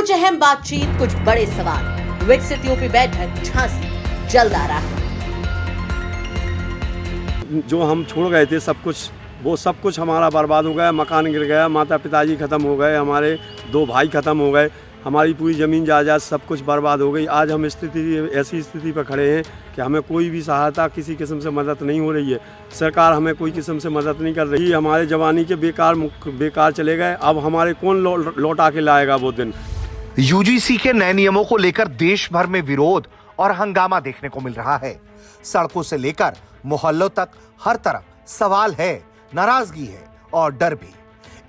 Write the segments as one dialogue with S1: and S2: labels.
S1: कुछ अहम बातचीत, कुछ बड़े सवाल। विकसित यूपी बैठक झांसी जल्द आ रहा है।
S2: जो हम छोड़ गए थे सब कुछ, वो सब कुछ हमारा बर्बाद हो गया। मकान गिर गया, माता पिताजी ख़त्म हो गए, हमारे 2 भाई ख़त्म हो गए, हमारी पूरी ज़मीन जायदाद सब कुछ बर्बाद हो गई। आज हम ऐसी स्थिति पर खड़े हैं कि हमें कोई भी सहायता, किसी किस्म से मदद नहीं हो रही है। सरकार हमें कोई किस्म से मदद नहीं कर रही। हमारे जवानी के बेकार चले गए। अब हमारे कौन लौटा के लाएगा वो दिन।
S3: यूजीसी के नए नियमों को लेकर देश भर में विरोध और हंगामा देखने को मिल रहा है। सड़कों से लेकर मोहल्लों तक हर तरफ सवाल है, नाराजगी है और डर भी।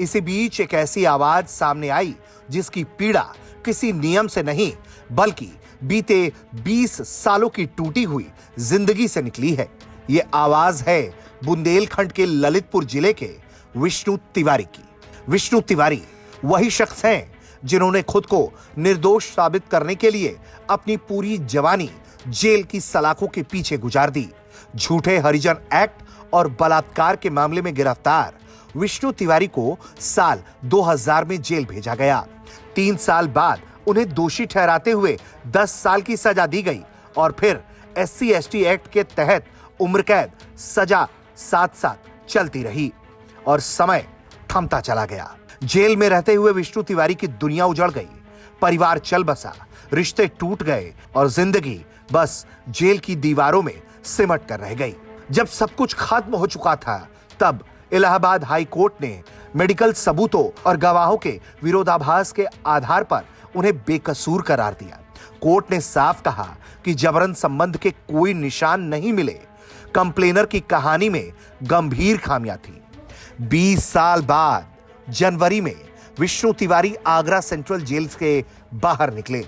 S3: इसी बीच एक ऐसी आवाज सामने आई जिसकी पीड़ा किसी नियम से नहीं बल्कि बीते 20 सालों की टूटी हुई जिंदगी से निकली है। ये आवाज है बुंदेलखंड के ललितपुर जिले के विष्णु तिवारी की। विष्णु तिवारी वही शख्स हैं जिन्होंने खुद को निर्दोष साबित करने के लिए अपनी पूरी जवानी जेल की सलाखों के पीछे गुजार दी। झूठे हरिजन एक्ट और बलात्कार के मामले में गिरफ्तार विष्णु तिवारी को साल 2000 में जेल भेजा गया। 3 साल बाद उन्हें दोषी ठहराते हुए 10 साल की सजा दी गई और फिर SC/ST एक्ट के तहत उम्र कैद सजा साथ-साथ चलती रही और समय थमता चला गया। जेल में रहते हुए विष्णु तिवारी की दुनिया उजड़ गई, परिवार चल बसा, रिश्ते टूट गए और जिंदगी बस जेल की दीवारों में सिमट कर रह गई। जब सब कुछ खत्म हो चुका था तब इलाहाबाद हाई कोर्ट ने मेडिकल सबूतों और गवाहों के विरोधाभास के आधार पर उन्हें बेकसूर करार दिया। कोर्ट ने साफ कहा कि जबरन संबंध के कोई निशान नहीं मिले। कंप्लेनर की कहानी में गंभीर खामियां थी। 20 साल बाद जनवरी में विष्णु तिवारी आगरा सेंट्रल जेल के बाहर निकले।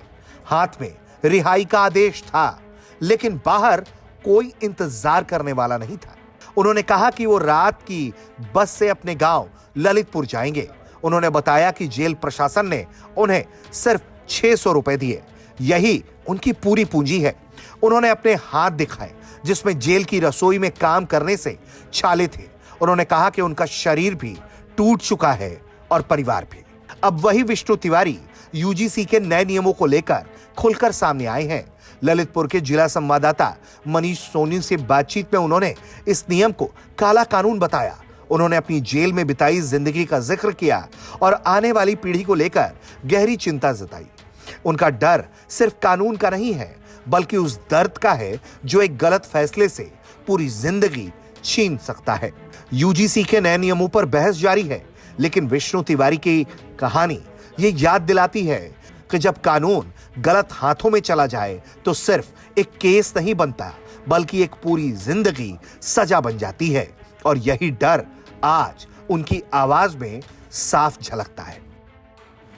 S3: हाथ में रिहाई का आदेश था, लेकिन बाहर कोई इंतजार करने वाला नहीं था। उन्होंने कहा कि वो रात की बस से अपने गांव ललितपुर जाएंगे। उन्होंने बताया कि जेल प्रशासन ने उन्हें सिर्फ 600 रुपए दिए, यही उनकी पूरी पूंजी है। उन्होंने अपने हाथ दिखाए जिसमें जेल की रसोई में काम करने से छाले थे। उन्होंने कहा कि उनका शरीर भी टूट चुका है और परिवार भी। अब वही विष्णु तिवारी यूजीसी के नए नियमों को लेकर खुलकर सामने आए हैं। ललितपुर के जिला संवाददाता मनीष सोनी से बातचीत में उन्होंने इस नियम को काला कानून बताया। उन्होंने अपनी जेल में बिताई जिंदगी का जिक्र किया और आने वाली पीढ़ी को लेकर गहरी चिंता जताई। उनका डर सिर्फ कानून का नहीं है बल्कि उस दर्द का है जो एक गलत फैसले से पूरी जिंदगी छीन सकता है। यूजीसी के नए नियमों पर बहस जारी है, लेकिन विष्णु तिवारी की कहानी ये याद दिलाती है कि जब कानून गलत हाथों में चला जाए तो सिर्फ एक केस नहीं बनता बल्कि एक पूरी जिंदगी सजा बन जाती है। और यही डर आज उनकी आवाज में साफ झलकता है।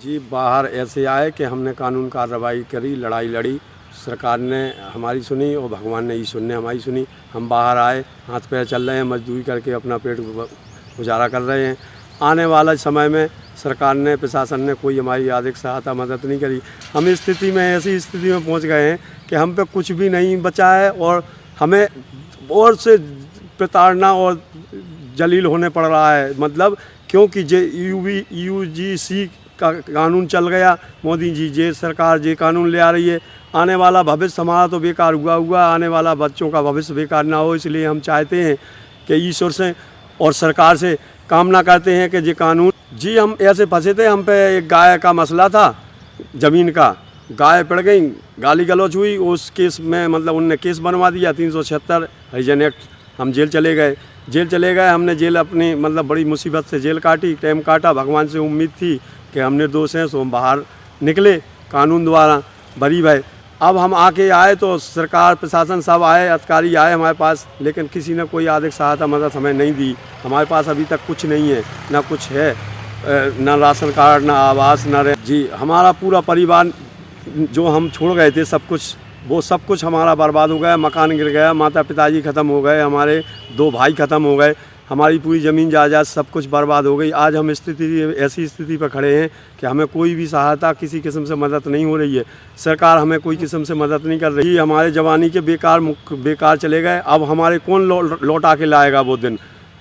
S2: जी, बाहर ऐसे आए कि हमने कानून कार्रवाई करी, लड़ाई लड़ी, सरकार ने हमारी सुनी और भगवान ने ईश्वर ने हमारी सुनी। हम बाहर आए, हाथ पैर चल रहे हैं, मजदूरी करके अपना पेट गुजारा कर रहे हैं। आने वाला समय में सरकार ने, प्रशासन ने कोई हमारी आर्थिक सहायता मदद नहीं करी। हम इस स्थिति में, ऐसी स्थिति में पहुंच गए हैं कि हम पे कुछ भी नहीं बचा है और हमें और से प्रताड़ना और जलील होने पड़ रहा है। मतलब क्योंकि यूजीसी का कानून चल गया, मोदी जी जे सरकार जे कानून ले आ रही है। आने वाला भविष्य हमारा तो बेकार हुआ, आने वाला बच्चों का भविष्य बेकार ना हो, इसलिए हम चाहते हैं कि ईश्वर से और सरकार से कामना करते हैं कि ये कानून। जी, हम ऐसे फंसे थे, हम पे एक गाय का मसला था, ज़मीन का। गाय पड़ गई, गाली गलौज हुई, उस केस में मतलब उनने केस बनवा दिया 376 हरिजन एक्ट। हम जेल चले गए। हमने जेल अपनी मतलब बड़ी मुसीबत से जेल काटी, टाइम काटा। भगवान से उम्मीद थी कि हम निर्दोष हैं, सो हम बाहर निकले कानून द्वारा बरी भाई। अब हम आके आए तो सरकार, प्रशासन सब आए, अधिकारी आए हमारे पास, लेकिन किसी ने कोई आर्थिक सहायता मदद हमें नहीं दी। हमारे पास अभी तक कुछ नहीं है, ना कुछ है, ना राशन कार्ड, ना आवास, ना जी। हमारा पूरा परिवार जो हम छोड़ गए थे सब कुछ, वो सब कुछ हमारा बर्बाद हो गया। मकान गिर गया, माता पिताजी ख़त्म हो गए, हमारे 2 भाई ख़त्म हो गए, हमारी पूरी ज़मीन जायदाद सब कुछ बर्बाद हो गई। आज हम ऐसी स्थिति पर खड़े हैं कि हमें कोई भी सहायता, किसी किस्म से मदद नहीं हो रही है। सरकार हमें कोई किस्म से मदद नहीं कर रही। हमारे जवानी के बेकार चले गए। अब हमारे कौन लौटा के लाएगा वो दिन।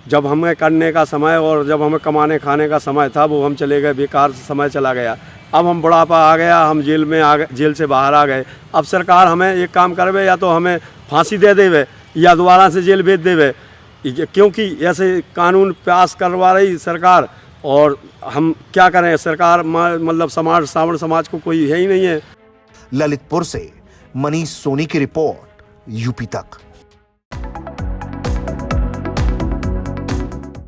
S2: जब हमें करने का समय और जब हमें कमाने खाने का समय था वो हम चले गए, बेकार समय चला गया। अब हम बुढ़ापा आ गया, हम जेल में आ गए, जेल से बाहर आ गए। अब सरकार हमें एक काम करवे, या तो हमें फांसी दे देवे या दोबारा से जेल भेज देवे, क्योंकि ऐसे कानून पास करवा रही सरकार। और हम क्या करें, सरकार मतलब सावर्ण समाज को कोई है ही नहीं है।
S3: ललितपुर से मनीष सोनी की रिपोर्ट, यूपी तक।